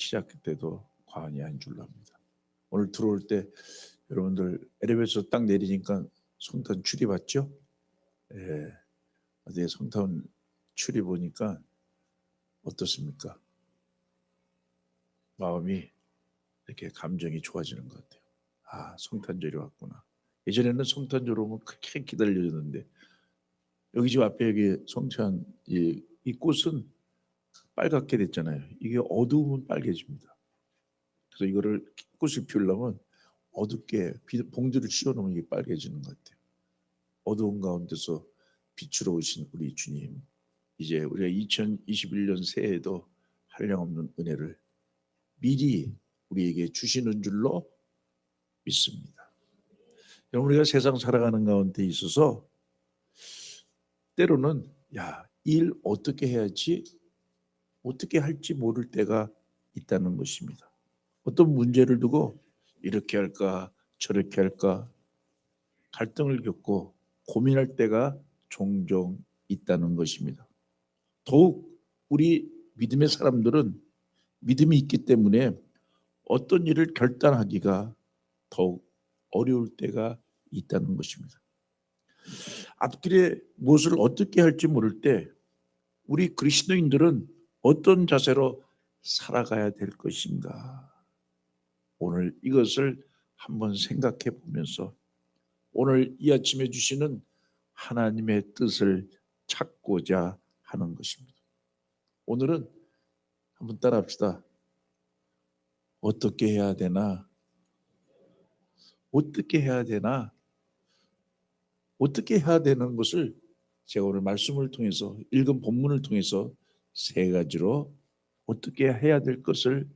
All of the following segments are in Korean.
시작할 때도 과언이 아닌 줄로 압니다. 오늘 들어올 때 여러분들 엘리베이터 딱 내리니까 성탄 추리 봤죠? 예, 어제 성탄 추리 보니까 어떻습니까? 마음이 이렇게 감정이 좋아지는 것 같아요. 아, 성탄절이 왔구나. 예전에는 성탄절 오면 그렇게 기다려졌는데 여기 집 앞에 여기 성찬 이 꽃은 빨갛게 됐잖아요. 이게 어두우면 빨개집니다. 그래서 이거를 꽃을 피우려면 어둡게 봉지를 씌워놓으면 이게 빨개지는 것 같아요. 어두운 가운데서 빛으로 오신 우리 주님, 이제 우리가 2021년 새해에도 한량없는 은혜를 미리 우리에게 주시는 줄로 믿습니다. 우리가 세상 살아가는 가운데 있어서 때로는 일 어떻게 해야지, 어떻게 할지 모를 때가 있다는 것입니다. 어떤 문제를 두고 이렇게 할까 저렇게 할까 갈등을 겪고 고민할 때가 종종 있다는 것입니다. 더욱 우리 믿음의 사람들은 믿음이 있기 때문에 어떤 일을 결단하기가 더욱 어려울 때가 있다는 것입니다. 앞길에 무엇을 어떻게 할지 모를 때 우리 그리스도인들은 어떤 자세로 살아가야 될 것인가? 오늘 이것을 한번 생각해 보면서 오늘 이 아침에 주시는 하나님의 뜻을 찾고자 하는 것입니다. 오늘은 한번 따라합시다. 어떻게 해야 되나? 어떻게 해야 되나? 어떻게 해야 되는 것을 제가 오늘 말씀을 통해서 읽은 본문을 통해서 세 가지로 어떻게 해야 될 것을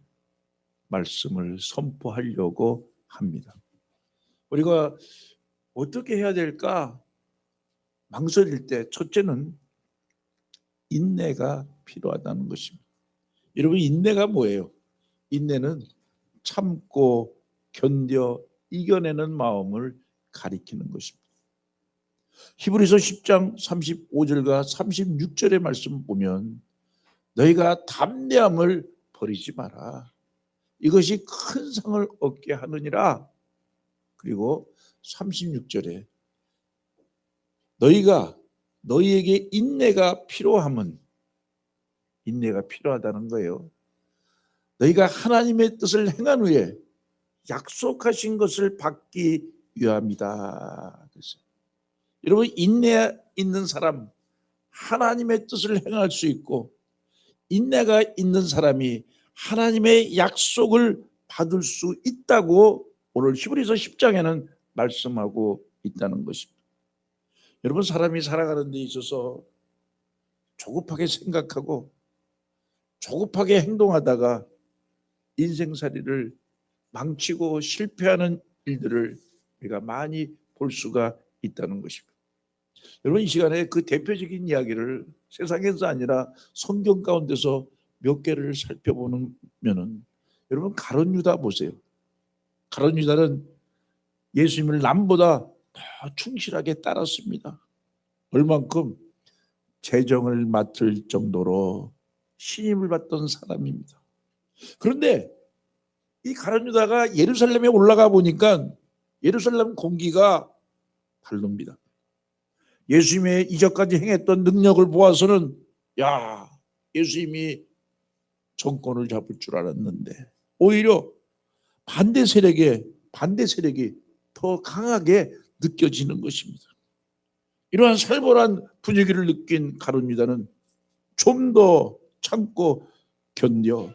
말씀을 선포하려고 합니다. 우리가 어떻게 해야 될까 망설일 때 첫째는 인내가 필요하다는 것입니다. 여러분, 인내가 뭐예요? 인내는 참고 견뎌 이겨내는 마음을 가리키는 것입니다. 히브리서 10장 35절과 36절의 말씀 보면 너희가 담대함을 버리지 마라. 이것이 큰 상을 얻게 하느니라. 그리고 36절에 너희에게 인내가 필요함은 인내가 필요하다는 거예요. 너희가 하나님의 뜻을 행한 후에 약속하신 것을 받기 위함이다. 그래서 여러분, 인내 있는 사람 하나님의 뜻을 행할 수 있고 인내가 있는 사람이 하나님의 약속을 받을 수 있다고 오늘 히브리서 10장에는 말씀하고 있다는 것입니다. 여러분, 사람이 살아가는 데 있어서 조급하게 생각하고 조급하게 행동하다가 인생살이를 망치고 실패하는 일들을 우리가 많이 볼 수가 있다는 것입니다. 여러분, 이 시간에 그 대표적인 이야기를 세상에서 아니라 성경 가운데서 몇 개를 살펴보면은 여러분, 가룟 유다 보세요. 가룟 유다는 예수님을 남보다 더 충실하게 따랐습니다. 얼만큼 재정을 맡을 정도로 신임을 받던 사람입니다. 그런데 이 가룟 유다가 예루살렘에 올라가 보니까 예루살렘 공기가 다릅니다. 예수님의 이전까지 행했던 능력을 보아서는 예수님이 정권을 잡을 줄 알았는데 오히려 반대 세력이 더 강하게 느껴지는 것입니다. 이러한 살벌한 분위기를 느낀 가룟 유다는 좀 더 참고 견뎌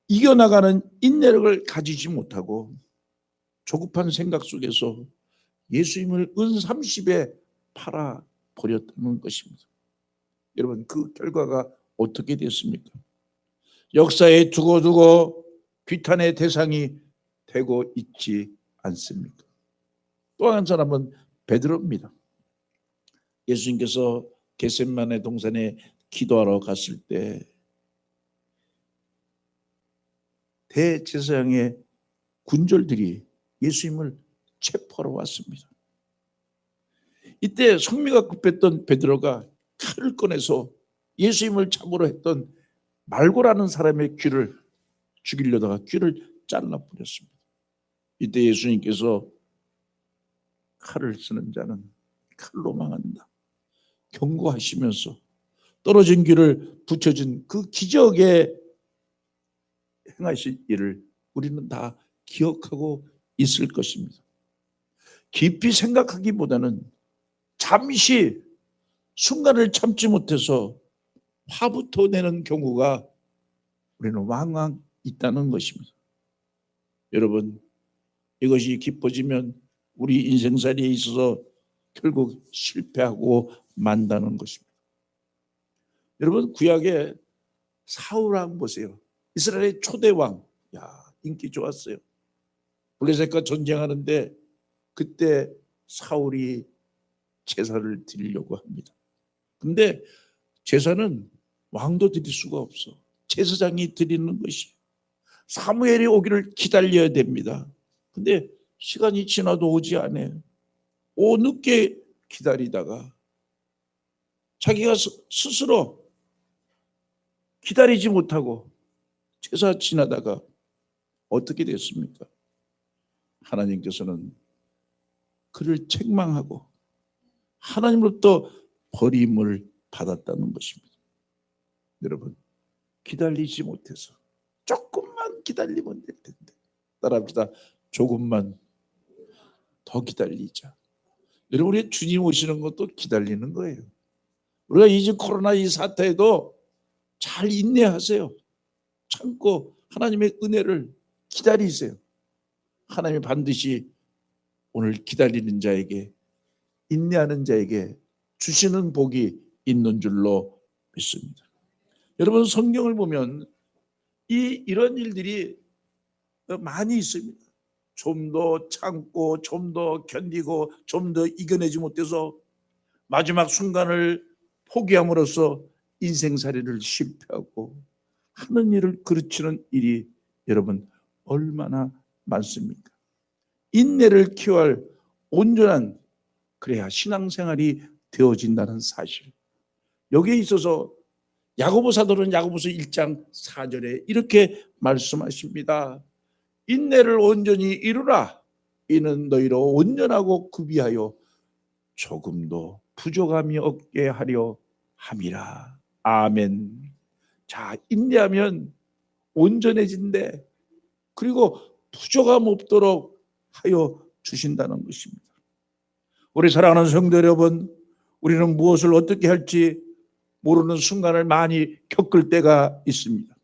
이겨나가는 인내력을 가지지 못하고 조급한 생각 속에서 예수님을 은 30에 팔아버렸다는 것입니다. 여러분, 그 결과가 어떻게 됐습니까? 역사에 두고두고 비탄의 대상이 되고 있지 않습니까? 또 한 사람은 베드로입니다. 예수님께서 겟세마네 동산에 기도하러 갔을 때 대제사장의 군졸들이 예수님을 체포하러 왔습니다. 이때 성미가 급했던 베드로가 칼을 꺼내서 예수님을 잡으러 했던 말고라는 사람의 귀를 죽이려다가 귀를 잘라버렸습니다. 이때 예수님께서 칼을 쓰는 자는 칼로 망한다 경고하시면서 떨어진 귀를 붙여준 그 기적에 행하실 일을 우리는 다 기억하고 있을 것입니다. 깊이 생각하기보다는 잠시 순간을 참지 못해서 화부터 내는 경우가 우리는 왕왕 있다는 것입니다. 여러분, 이것이 깊어지면 우리 인생살이에 있어서 결국 실패하고 만다는 것입니다. 여러분, 구약의 사울왕 보세요. 이스라엘의 초대왕, 인기 좋았어요. 블레셋과 전쟁하는데 그때 사울이 제사를 드리려고 합니다. 근데 제사는 왕도 드릴 수가 없어. 제사장이 드리는 것이. 사무엘이 오기를 기다려야 됩니다. 근데 시간이 지나도 오지 않아요. 늦게 기다리다가 자기가 스스로 기다리지 못하고 제사 지나다가 어떻게 됐습니까? 하나님께서는 그를 책망하고 하나님으로부터 버림을 받았다는 것입니다. 여러분, 기다리지 못해서 조금만 기다리면 될 텐데, 따라합시다. 조금만 더 기다리자. 여러분, 우리 주님 오시는 것도 기다리는 거예요. 우리가 이제 코로나 이 사태에도 잘 인내하세요. 참고 하나님의 은혜를 기다리세요. 하나님이 반드시 오늘 기다리는 자에게, 인내하는 자에게 주시는 복이 있는 줄로 믿습니다. 여러분, 성경을 보면 이런 일들이 많이 있습니다. 좀 더 참고, 좀 더 견디고, 좀 더 이겨내지 못해서 마지막 순간을 포기함으로써 인생살이를 실패하고 하는 일을 그르치는 일이 여러분 얼마나 많습니까? 인내를 키워야 할 온전한, 그래야 신앙생활이 되어진다는 사실. 여기에 있어서 야고보 사도는 야고보서 1장 4절에 이렇게 말씀하십니다. 인내를 온전히 이루라. 이는 너희로 온전하고 구비하여 조금도 부족함이 없게 하려 함이라. 아멘. 자, 인내하면 온전해진대. 그리고 부족함 없도록 하여 주신다는 것입니다. 우리 사랑하는 성도 여러분, 우리는 무엇을 어떻게 할지 모르는 순간을 많이 겪을 때가 있습니다.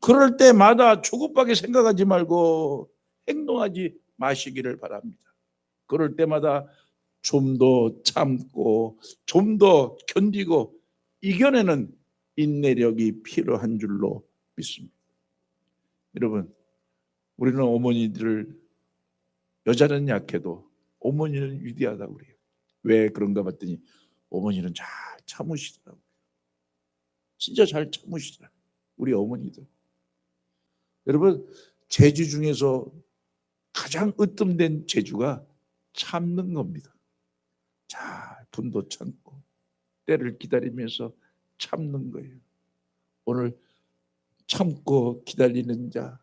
그럴 때마다 조급하게 생각하지 말고 행동하지 마시기를 바랍니다. 그럴 때마다 좀 더 참고 좀 더 견디고 이겨내는 인내력이 필요한 줄로 믿습니다. 여러분, 우리는 어머니들을, 여자는 약해도 어머니는 위대하다고 그래요. 왜 그런가 봤더니 어머니는 잘 참으시더라고요. 진짜 잘 참으시더라고요. 우리 어머니들. 여러분, 재주 중에서 가장 으뜸된 재주가 참는 겁니다. 잘 분도 참고 때를 기다리면서 참는 거예요. 오늘 참고 기다리는 자,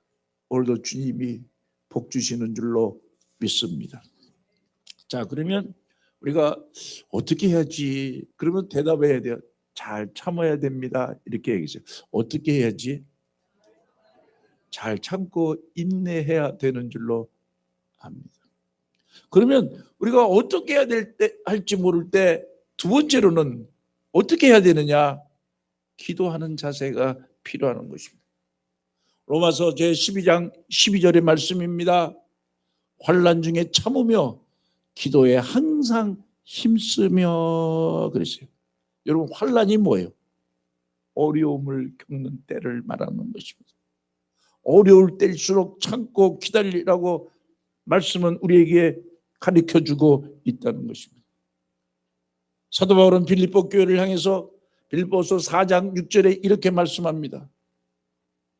오늘도 주님이 복 주시는 줄로 믿습니다. 자, 그러면 우리가 어떻게 해야지? 그러면 대답해야 돼요. 잘 참아야 됩니다. 이렇게 얘기했어요. 어떻게 해야지? 잘 참고 인내해야 되는 줄로 압니다. 그러면 우리가 어떻게 해야 할지 모를 때 두 번째로는 어떻게 해야 되느냐? 기도하는 자세가 필요한 것입니다. 로마서 제12장 12절의 말씀입니다. 환난 중에 참으며 기도에 항상 힘쓰며 그랬어요. 여러분, 환난이 뭐예요? 어려움을 겪는 때를 말하는 것입니다. 어려울 때일수록 참고 기다리라고 말씀은 우리에게 가르쳐주고 있다는 것입니다. 사도 바울은 빌립보 교회를 향해서 빌립보서 4장 6절에 이렇게 말씀합니다.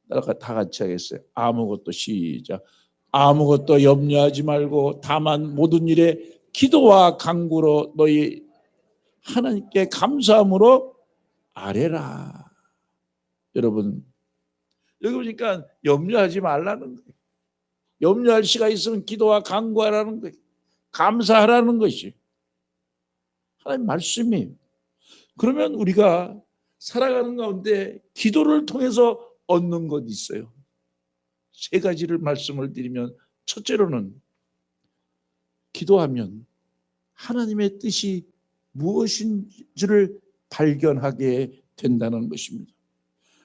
다 같이 하겠어요. 아무것도 시작. 아무것도 염려하지 말고 다만 모든 일에 기도와 간구로 너희 하나님께 감사함으로 아뢰라. 여러분, 여기 보니까 염려하지 말라는 거예요. 염려할 시가 있으면 기도와 간구하라는 거예요. 감사하라는 것이 하나님 말씀이에요. 그러면 우리가 살아가는 가운데 기도를 통해서 얻는 것이 있어요. 세 가지를 말씀을 드리면, 첫째로는 기도하면 하나님의 뜻이 무엇인지를 발견하게 된다는 것입니다.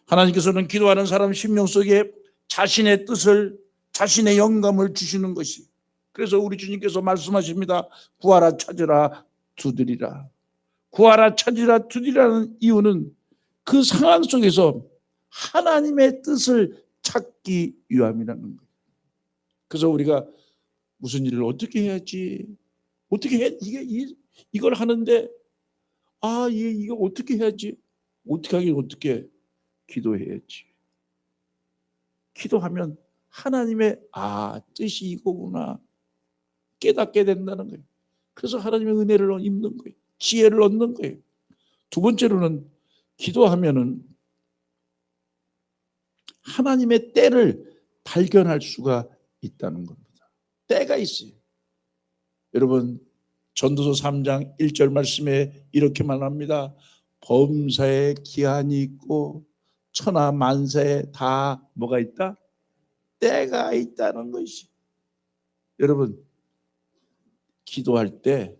하나님께서는 기도하는 사람 심령 속에 자신의 뜻을, 자신의 영감을 주시는 것이, 그래서 우리 주님께서 말씀하십니다. 구하라 찾으라 두드리라. 구하라 찾으라 두드리라는 이유는 그 상황 속에서 하나님의 뜻을 찾기 위함이라는 거예요. 그래서 우리가 무슨 일을 어떻게 해야지, 어떻게 해, 이걸 하는데 이거 어떻게 해야지, 어떻게 하긴 어떻게, 기도해야지. 기도하면 하나님의 뜻이 이거구나 깨닫게 된다는 거예요. 그래서 하나님의 은혜를 입는 거예요. 지혜를 얻는 거예요. 두 번째로는 기도하면은 하나님의 때를 발견할 수가 있다는 겁니다. 때가 있어요. 여러분, 전도서 3장 1절 말씀에 이렇게 말합니다. 범사에 기한이 있고 천하 만사에 다 뭐가 있다? 때가 있다는 것이. 여러분, 기도할 때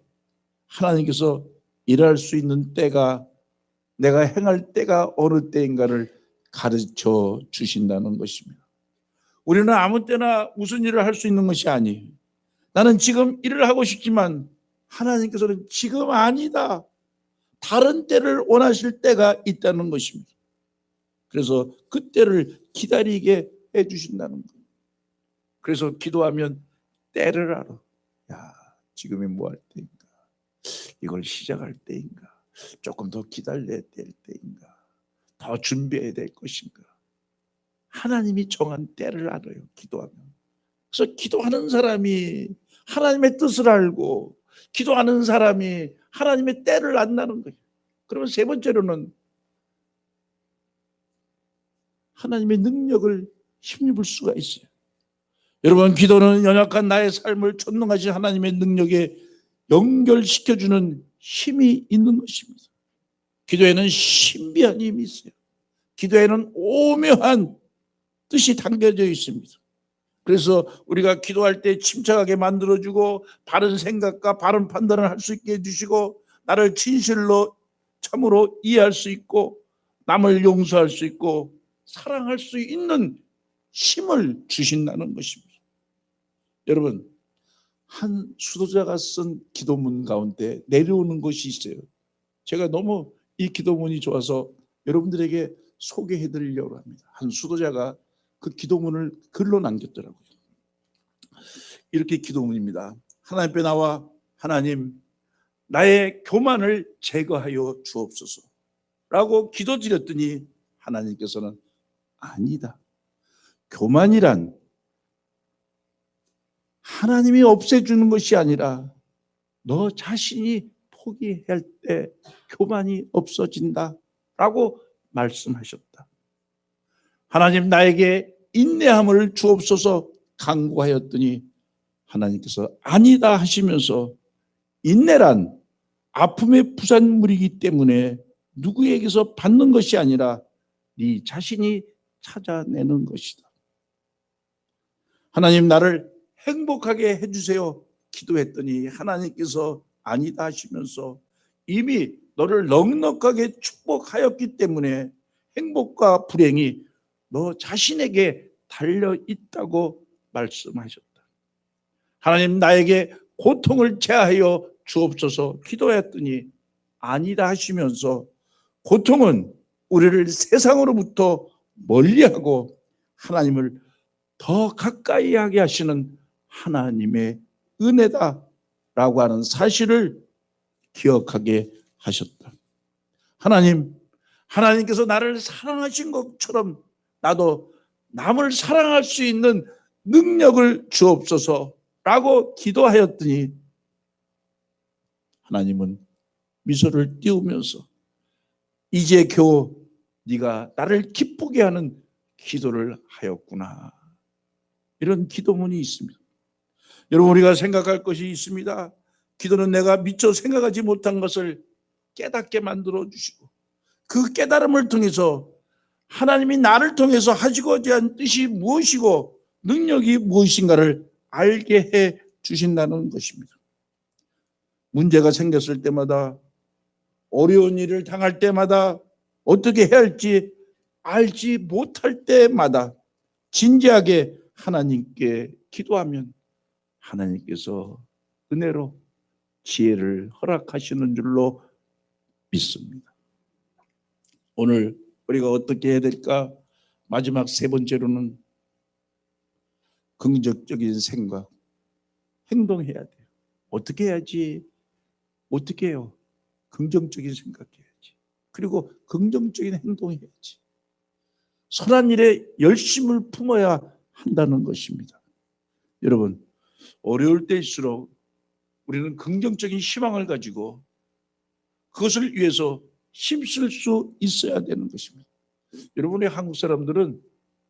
하나님께서 일할 수 있는 때가, 내가 행할 때가 어느 때인가를 가르쳐 주신다는 것입니다. 우리는 아무 때나 무슨 일을 할 수 있는 것이 아니에요. 나는 지금 일을 하고 싶지만 하나님께서는 지금 아니다, 다른 때를 원하실 때가 있다는 것입니다. 그래서 그 때를 기다리게 해주신다는 거예요. 그래서 기도하면 때를 알아. 지금이 뭐 할 때인가, 이걸 시작할 때인가, 조금 더 기다려야 될 때인가, 더 준비해야 될 것인가, 하나님이 정한 때를 알아요. 기도하면. 그래서 기도하는 사람이 하나님의 뜻을 알고 기도하는 사람이 하나님의 때를 안다는 거예요. 그러면 세 번째로는 하나님의 능력을 힘입을 수가 있어요. 여러분, 기도는 연약한 나의 삶을 전능하신 하나님의 능력에 연결시켜주는 힘이 있는 것입니다. 기도에는 신비한 힘이 있어요. 기도에는 오묘한 뜻이 담겨져 있습니다. 그래서 우리가 기도할 때 침착하게 만들어주고 바른 생각과 바른 판단을 할 수 있게 해주시고, 나를 진실로 참으로 이해할 수 있고 남을 용서할 수 있고 사랑할 수 있는 힘을 주신다는 것입니다. 여러분, 한 수도자가 쓴 기도문 가운데 내려오는 것이 있어요. 제가 너무 이 기도문이 좋아서 여러분들에게 소개해 드리려고 합니다. 한 수도자가 그 기도문을 글로 남겼더라고요. 이렇게 기도문입니다. 하나님 앞에 나와, 하나님, 나의 교만을 제거하여 주옵소서 라고 기도드렸더니 하나님께서는 아니다, 교만이란 하나님이 없애주는 것이 아니라 너 자신이 포기할 때 교만이 없어진다 라고 말씀하셨다. 하나님, 나에게 인내함을 주옵소서 간구하였더니 하나님께서 아니다 하시면서, 인내란 아픔의 부산물이기 때문에 누구에게서 받는 것이 아니라 네 자신이 찾아내는 것이다. 하나님, 나를 행복하게 해주세요 기도했더니 하나님께서 아니다 하시면서 이미 너를 넉넉하게 축복하였기 때문에 행복과 불행이 너 자신에게 달려 있다고 말씀하셨다. 하나님, 나에게 고통을 제하여 주옵소서 기도했더니 아니다 하시면서 고통은 우리를 세상으로부터 멀리하고 하나님을 더 가까이 하게 하시는 하나님의 은혜다라고 하는 사실을 기억하게 하셨다. 하나님께서 나를 사랑하신 것처럼 나도 남을 사랑할 수 있는 능력을 주옵소서라고 기도하였더니 하나님은 미소를 띄우면서 이제 겨우 네가 나를 기쁘게 하는 기도를 하였구나. 이런 기도문이 있습니다. 여러분, 우리가 생각할 것이 있습니다. 기도는 내가 미처 생각하지 못한 것을 깨닫게 만들어 주시고, 그 깨달음을 통해서 하나님이 나를 통해서 하시고자 한 뜻이 무엇이고 능력이 무엇인가를 알게 해 주신다는 것입니다. 문제가 생겼을 때마다, 어려운 일을 당할 때마다, 어떻게 해야 할지 알지 못할 때마다 진지하게 하나님께 기도하면 하나님께서 은혜로 지혜를 허락하시는 줄로 믿습니다. 오늘 우리가 어떻게 해야 될까? 마지막 세 번째로는 긍정적인 생각, 행동해야 돼요. 어떻게 해야지? 어떻게 해요? 긍정적인 생각해야지. 그리고 긍정적인 행동해야지. 선한 일에 열심을 품어야 한다는 것입니다. 여러분, 어려울 때일수록 우리는 긍정적인 희망을 가지고 그것을 위해서 힘쓸 수 있어야 되는 것입니다. 여러분의 한국 사람들은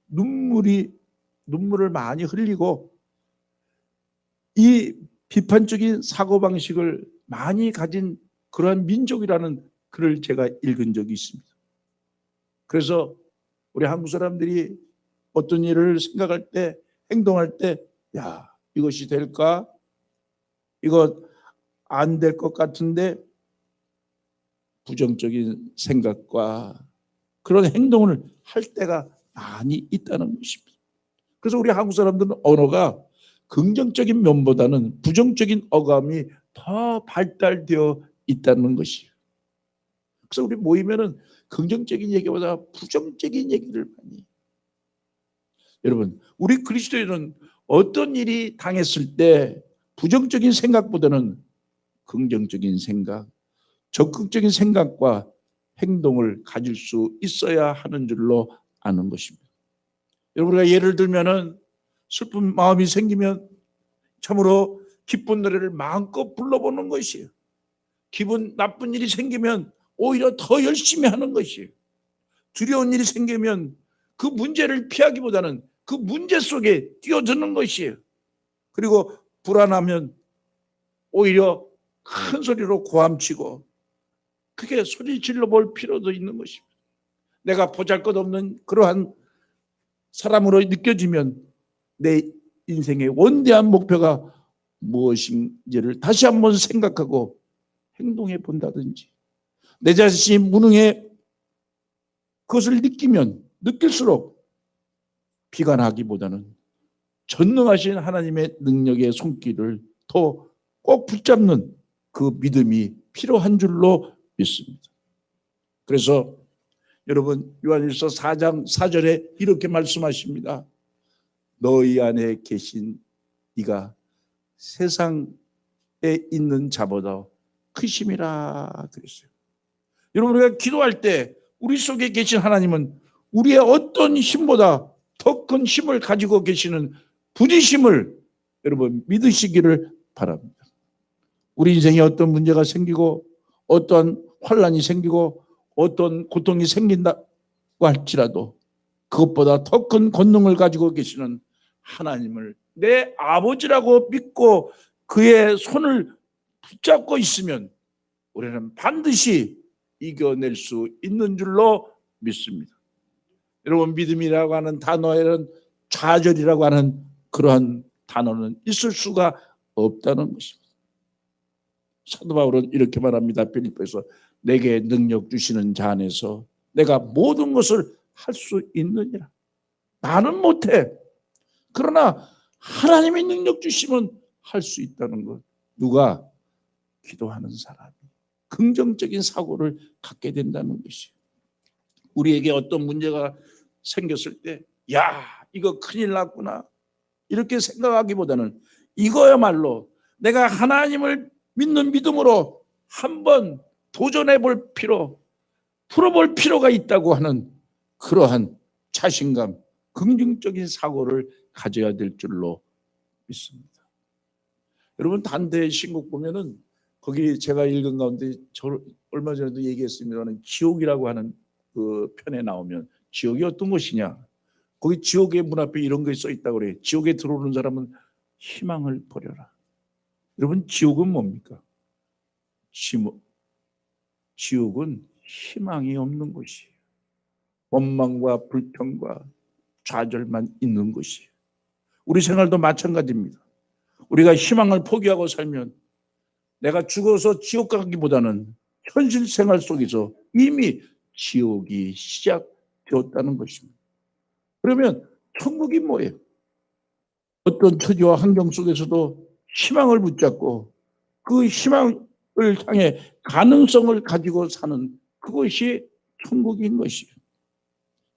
눈물을 많이 흘리고 이 비판적인 사고방식을 많이 가진 그러한 민족이라는 글을 제가 읽은 적이 있습니다. 그래서 우리 한국 사람들이 어떤 일을 생각할 때, 행동할 때, 야, 이것이 될까? 이거 안 될 것 같은데, 부정적인 생각과 그런 행동을 할 때가 많이 있다는 것입니다. 그래서 우리 한국 사람들은 언어가 긍정적인 면보다는 부정적인 어감이 더 발달되어 있다는 것이에요. 그래서 우리 모이면은 긍정적인 얘기보다 부정적인 얘기를 많이 해요. 여러분, 우리 그리스도인은 어떤 일이 당했을 때 부정적인 생각보다는 긍정적인 생각, 적극적인 생각과 행동을 가질 수 있어야 하는 줄로 아는 것입니다. 여러분, 우리가 예를 들면은 슬픈 마음이 생기면 참으로 기쁜 노래를 마음껏 불러보는 것이에요. 기분 나쁜 일이 생기면 오히려 더 열심히 하는 것이에요. 두려운 일이 생기면 그 문제를 피하기보다는 그 문제 속에 뛰어드는 것이에요. 그리고 불안하면 오히려 큰 소리로 고함치고, 크게 소리 질러볼 필요도 있는 것입니다. 내가 보잘것없는 그러한 사람으로 느껴지면 내 인생의 원대한 목표가 무엇인지를 다시 한번 생각하고 행동해 본다든지, 내 자신이 무능해 그것을 느낄수록 비관하기보다는 전능하신 하나님의 능력의 손길을 더 꼭 붙잡는 그 믿음이 필요한 줄로 믿습니다. 그래서 여러분, 요한일서 4장 4절에 이렇게 말씀하십니다. 너희 안에 계신 이가 세상에 있는 자보다 크심이라 그랬어요. 여러분, 우리가 기도할 때 우리 속에 계신 하나님은 우리의 어떤 힘보다 더 큰 힘을 가지고 계시는 부지심을 여러분 믿으시기를 바랍니다. 우리 인생에 어떤 문제가 생기고 어떤 환란이 생기고 어떤 고통이 생긴다고 할지라도 그것보다 더 큰 권능을 가지고 계시는 하나님을 내 아버지라고 믿고 그의 손을 붙잡고 있으면 우리는 반드시 이겨낼 수 있는 줄로 믿습니다. 여러분, 믿음이라고 하는 단어에는 좌절이라고 하는 그러한 단어는 있을 수가 없다는 것입니다. 사도 바울은 이렇게 말합니다. 빌립보에서 내게 능력 주시는 자 안에서 내가 모든 것을 할 수 있느니라. 나는 못해. 그러나 하나님이 능력 주시면 할 수 있다는 것. 누가? 기도하는 사람이 긍정적인 사고를 갖게 된다는 것이에요. 우리에게 어떤 문제가 생겼을 때, 야, 이거 큰일 났구나, 이렇게 생각하기보다는 이거야말로 내가 하나님을 믿는 믿음으로 한번 도전해 볼 풀어볼 필요가 있다고 하는 그러한 자신감, 긍정적인 사고를 가져야 될 줄로 믿습니다. 여러분, 단대의 신곡 보면은 거기 제가 읽은 가운데 얼마 전에도 얘기했습니다만 지옥이라고 하는 그 편에 나오면 지옥이 어떤 것이냐? 거기 지옥의 문 앞에 이런 게 써 있다고 그래요. 지옥에 들어오는 사람은 희망을 버려라. 여러분, 지옥은 뭡니까? 지옥은 희망이 없는 곳이에요. 원망과 불평과 좌절만 있는 것이에요. 우리 생활도 마찬가지입니다. 우리가 희망을 포기하고 살면 내가 죽어서 지옥 가기보다는 현실 생활 속에서 이미 지옥이 시작되었다는 것입니다. 그러면 천국이 뭐예요? 어떤 처지와 환경 속에서도 희망을 붙잡고 그 희망을 향해 가능성을 가지고 사는 그것이 천국인 것이에요.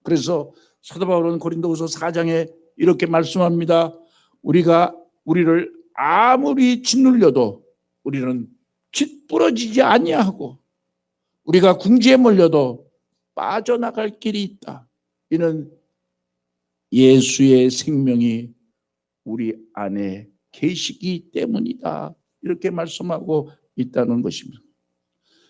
그래서 사도 바울은 고린도후서 4장에 이렇게 말씀합니다. 우리를 아무리 짓눌려도 우리는 짓부러지지 아니하고 우리가 궁지에 몰려도 빠져나갈 길이 있다. 이는 예수의 생명이 우리 안에 계시기 때문이다. 이렇게 말씀하고 있다는 것입니다.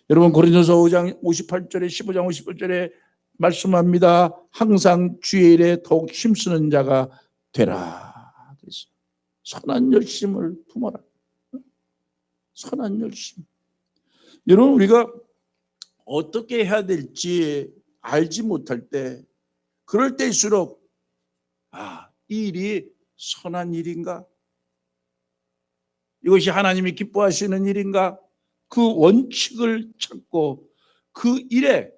여러분, 고린도서 5장 58절에 15장 58절에 말씀합니다. 항상 주의 일에 더욱 힘쓰는 자가 되라. 그래서 선한 열심을 품어라. 선한 열심. 여러분, 우리가 어떻게 해야 될지 알지 못할 때, 그럴 때일수록 이 일이 선한 일인가? 이것이 하나님이 기뻐하시는 일인가? 그 원칙을 찾고 그 일에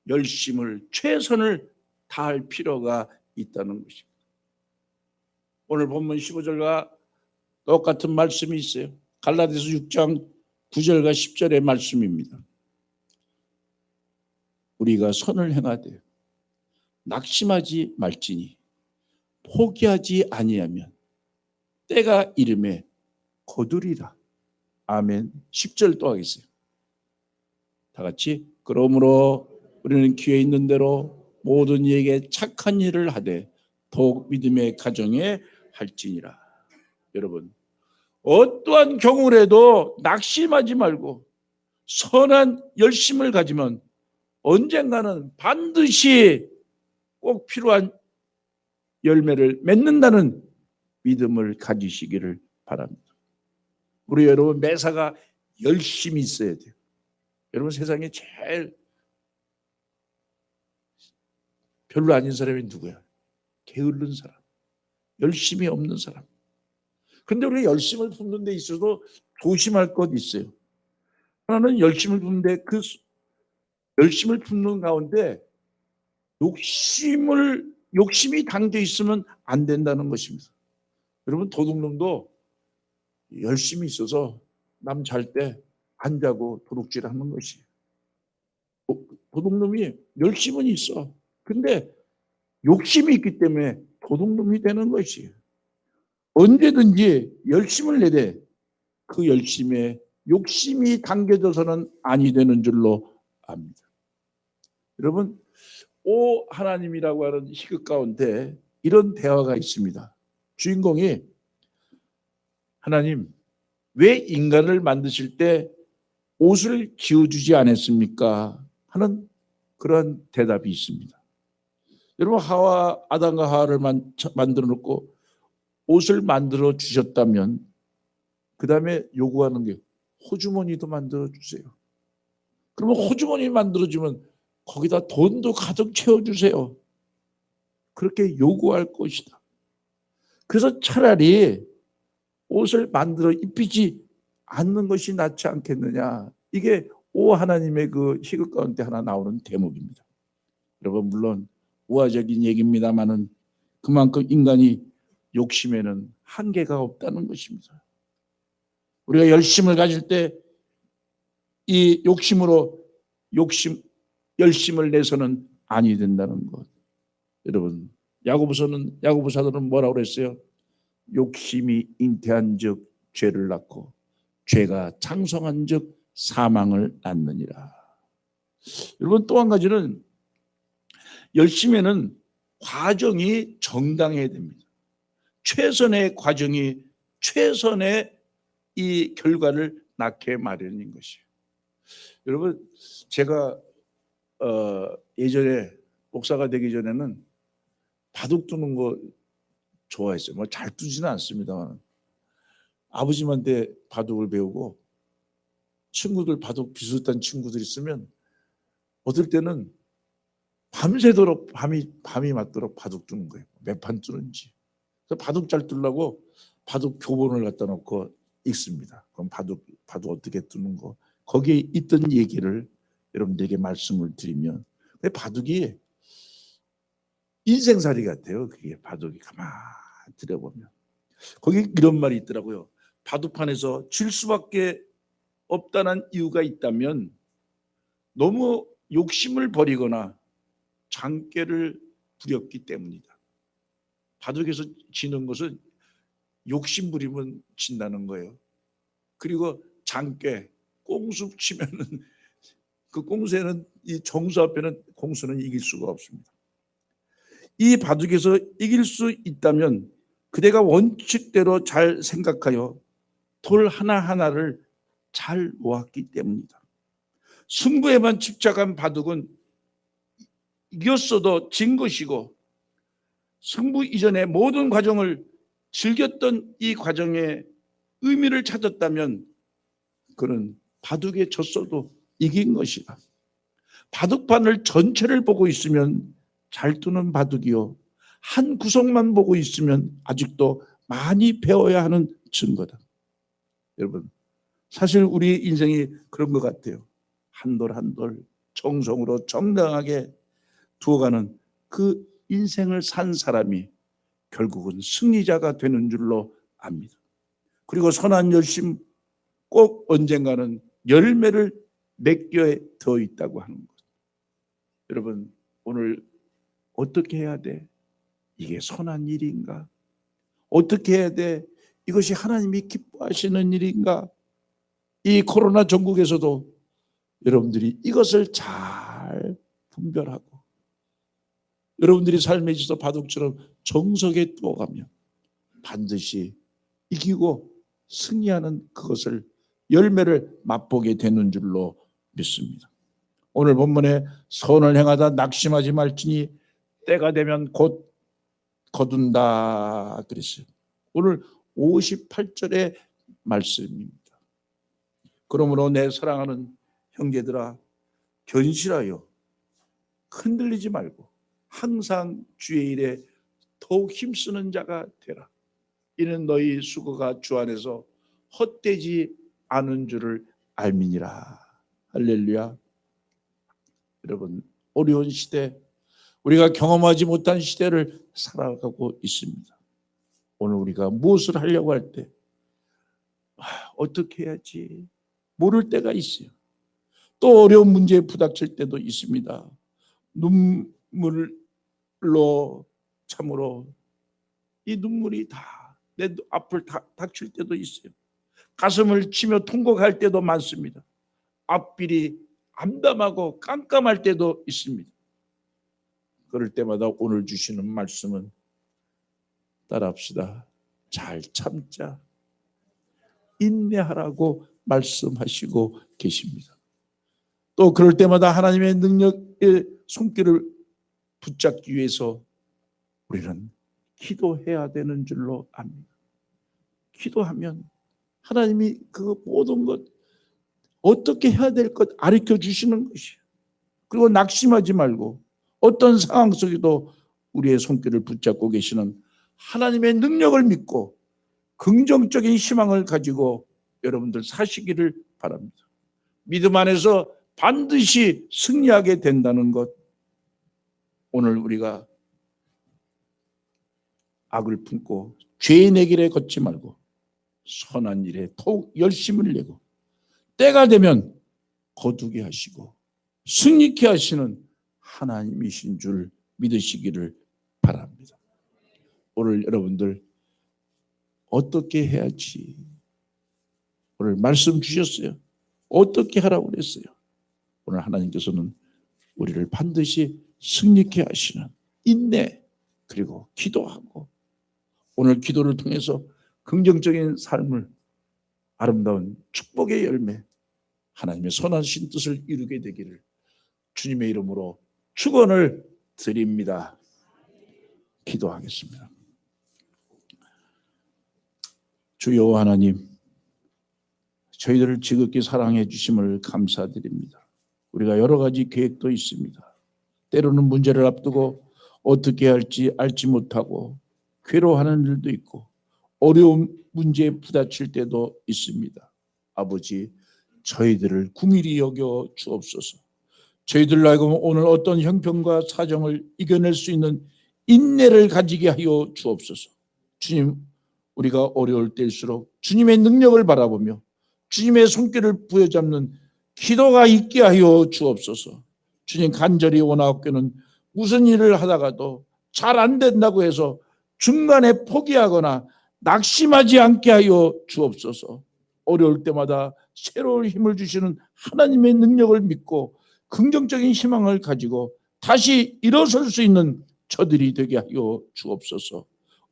열심을, 최선을 다할 필요가 있다는 것입니다. 오늘 본문 15절과 똑같은 말씀이 있어요. 갈라디아서 6장 9절과 10절의 말씀입니다. 우리가 선을 행하되 낙심하지 말지니 포기하지 아니하면 때가 이름에 거두리라. 아멘. 10절 또 하겠어요. 다 같이. 그러므로 우리는 기회 있는 대로 모든 이에게 착한 일을 하되 더욱 믿음의 가정에 할지니라. 여러분, 어떠한 경우라도 낙심하지 말고 선한 열심을 가지면 언젠가는 반드시 꼭 필요한 열매를 맺는다는 믿음을 가지시기를 바랍니다. 우리 여러분, 매사가 열심히 있어야 돼요. 여러분, 세상에 제일 별로 아닌 사람이 누구야? 게으른 사람, 열심이 없는 사람. 그런데 우리가 열심을 품는 데 있어도 조심할 것 있어요. 하나는 열심을 품는데 그 열심을 품는 가운데 욕심이 담겨 있으면 안 된다는 것입니다. 여러분, 도둑놈도 열심이 있어서 남 잘 때 안 자고 도둑질하는 것이에요. 도둑놈이 열심은 있어. 근데 욕심이 있기 때문에 도둑놈이 되는 것이에요. 언제든지 열심을 내되 그 열심에 욕심이 담겨져서는 아니 되는 줄로 압니다. 여러분, 오 하나님이라고 하는 희극 가운데 이런 대화가 있습니다. 주인공이 하나님, 왜 인간을 만드실 때 옷을 지어주지 않았습니까? 하는 그런 대답이 있습니다. 여러분, 아담과 하와를 만들어 놓고 옷을 만들어 주셨다면 그 다음에 요구하는 게 호주머니도 만들어 주세요. 그러면 호주머니 만들어 주면 거기다 돈도 가득 채워주세요. 그렇게 요구할 것이다. 그래서 차라리 옷을 만들어 입히지 않는 것이 낫지 않겠느냐. 이게 오 하나님의 그 희극 가운데 하나 나오는 대목입니다. 여러분, 물론 우화적인 얘기입니다만은 그만큼 인간이 욕심에는 한계가 없다는 것입니다. 우리가 열심을 가질 때 이 열심을 내서는 아니 된다는 것. 여러분, 야고보 사도는 뭐라고 그랬어요? 욕심이 잉태한즉 죄를 낳고 죄가 장성한즉 사망을 낳느니라. 여러분, 또 한 가지는 열심에는 과정이 정당해야 됩니다. 최선의 과정이 최선의 이 결과를 낳게 마련인 것이에요. 여러분, 제가 예전에 목사가 되기 전에는 바둑 두는 거 좋아했어요. 뭐 잘 두지는 않습니다만 아버님한테 바둑을 배우고 친구들 바둑 비슷한 친구들 있으면 어떨 때는 밤새도록 밤이 맞도록 바둑 두는 거예요. 몇 판 두는지. 그래서 바둑 잘 두려고 바둑 교본을 갖다 놓고 읽습니다. 그럼 바둑 어떻게 두는 거 거기에 있던 얘기를 여러분들에게 말씀을 드리면 바둑이 인생살이 같아요. 그게 바둑이 가만히 들여보면 거기 이런 말이 있더라고요. 바둑판에서 질 수밖에 없다는 이유가 있다면 너무 욕심을 버리거나 장꾀를 부렸기 때문이다. 바둑에서 지는 것은 욕심 부리면 진다는 거예요. 그리고 장꾀, 꽁수 치면은 그 꽁수에는 이 정수 앞에는 공수는 이길 수가 없습니다. 이 바둑에서 이길 수 있다면 그대가 원칙대로 잘 생각하여 돌 하나하나를 잘 놓았기 때문이다. 승부에만 집착한 바둑은 이겼어도 진 것이고 승부 이전의 모든 과정을 즐겼던 이 과정에 의미를 찾았다면 그는 바둑에 졌어도 이긴 것이다. 바둑판을 전체를 보고 있으면 잘 두는 바둑이요. 한 구석만 보고 있으면 아직도 많이 배워야 하는 증거다. 여러분, 사실 우리 인생이 그런 것 같아요. 한돌 한돌 정성으로 정당하게 두어가는 그 인생을 산 사람이 결국은 승리자가 되는 줄로 압니다. 그리고 선한 열심 꼭 언젠가는 열매를 맺게 되어 있다고 하는 것. 여러분, 오늘 어떻게 해야 돼? 이게 선한 일인가? 어떻게 해야 돼? 이것이 하나님이 기뻐하시는 일인가? 이 코로나 전국에서도 여러분들이 이것을 잘 분별하고 여러분들이 삶에 있어서 바둑처럼 정석에 뚜어가면 반드시 이기고 승리하는 그것을 열매를 맛보게 되는 줄로 믿습니다. 오늘 본문에 선을 행하다 낙심하지 말지니 때가 되면 곧 거둔다 그랬어요. 오늘 58절의 말씀입니다. 그러므로 내 사랑하는 형제들아 견실하여 흔들리지 말고 항상 주의 일에 더욱 힘쓰는 자가 되라. 이는 너희 수고가 주 안에서 헛되지 않은 줄을 알미니라. 할렐루야. 여러분, 어려운 시대, 우리가 경험하지 못한 시대를 살아가고 있습니다. 오늘 우리가 무엇을 하려고 할 때 어떻게 해야지 모를 때가 있어요. 또 어려운 문제에 부닥칠 때도 있습니다. 눈물로 참으로 이 눈물이 다 내 앞을 닥칠 때도 있어요. 가슴을 치며 통곡할 때도 많습니다. 앞길이 암담하고 깜깜할 때도 있습니다. 그럴 때마다 오늘 주시는 말씀은 따라합시다. 잘 참자. 인내하라고 말씀하시고 계십니다. 또 그럴 때마다 하나님의 능력의 손길을 붙잡기 위해서 우리는 기도해야 되는 줄로 압니다. 기도하면 하나님이 그 모든 것 어떻게 해야 될 것 가르쳐 주시는 것이에요. 그리고 낙심하지 말고 어떤 상황 속에도 우리의 손길을 붙잡고 계시는 하나님의 능력을 믿고 긍정적인 희망을 가지고 여러분들 사시기를 바랍니다. 믿음 안에서 반드시 승리하게 된다는 것, 오늘 우리가 악을 품고 죄인의 길에 걷지 말고 선한 일에 더욱 열심을 내고 때가 되면 거두게 하시고 승리케 하시는 하나님이신 줄 믿으시기를 바랍니다. 오늘 여러분들 어떻게 해야지? 오늘 말씀 주셨어요. 어떻게 하라고 그랬어요? 오늘 하나님께서는 우리를 반드시 승리케 하시는 인내 그리고 기도하고 오늘 기도를 통해서 긍정적인 삶을 아름다운 축복의 열매 하나님의 선하신 뜻을 이루게 되기를 주님의 이름으로 축원을 드립니다. 기도하겠습니다. 주여 하나님, 저희들을 지극히 사랑해 주심을 감사드립니다. 우리가 여러 가지 계획도 있습니다. 때로는 문제를 앞두고 어떻게 할지 알지 못하고 괴로워하는 일도 있고 어려운 문제에 부딪힐 때도 있습니다. 아버지, 저희들을 긍휼히 여겨 주옵소서. 저희들로 하여금 오늘 어떤 형편과 사정을 이겨낼 수 있는 인내를 가지게 하여 주옵소서. 주님, 우리가 어려울 때일수록 주님의 능력을 바라보며 주님의 손길을 부여잡는 기도가 있게 하여 주옵소서. 주님, 간절히 원하옵고는 무슨 일을 하다가도 잘 안 된다고 해서 중간에 포기하거나 낙심하지 않게 하여 주옵소서. 어려울 때마다 새로운 힘을 주시는 하나님의 능력을 믿고 긍정적인 희망을 가지고 다시 일어설 수 있는 저들이 되게 하여 주옵소서.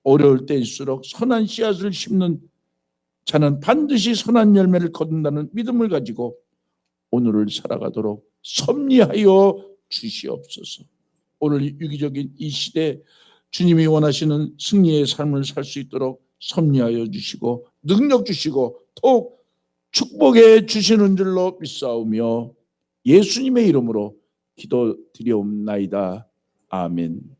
어려울 때일수록 선한 씨앗을 심는 자는 반드시 선한 열매를 거둔다는 믿음을 가지고 오늘을 살아가도록 섭리하여 주시옵소서. 오늘 유기적인 이 시대 주님이 원하시는 승리의 삶을 살 수 있도록 섭리하여 주시고 능력 주시고 더욱 축복해 주시는 줄로 믿사오며 예수님의 이름으로 기도드리옵나이다. 아멘.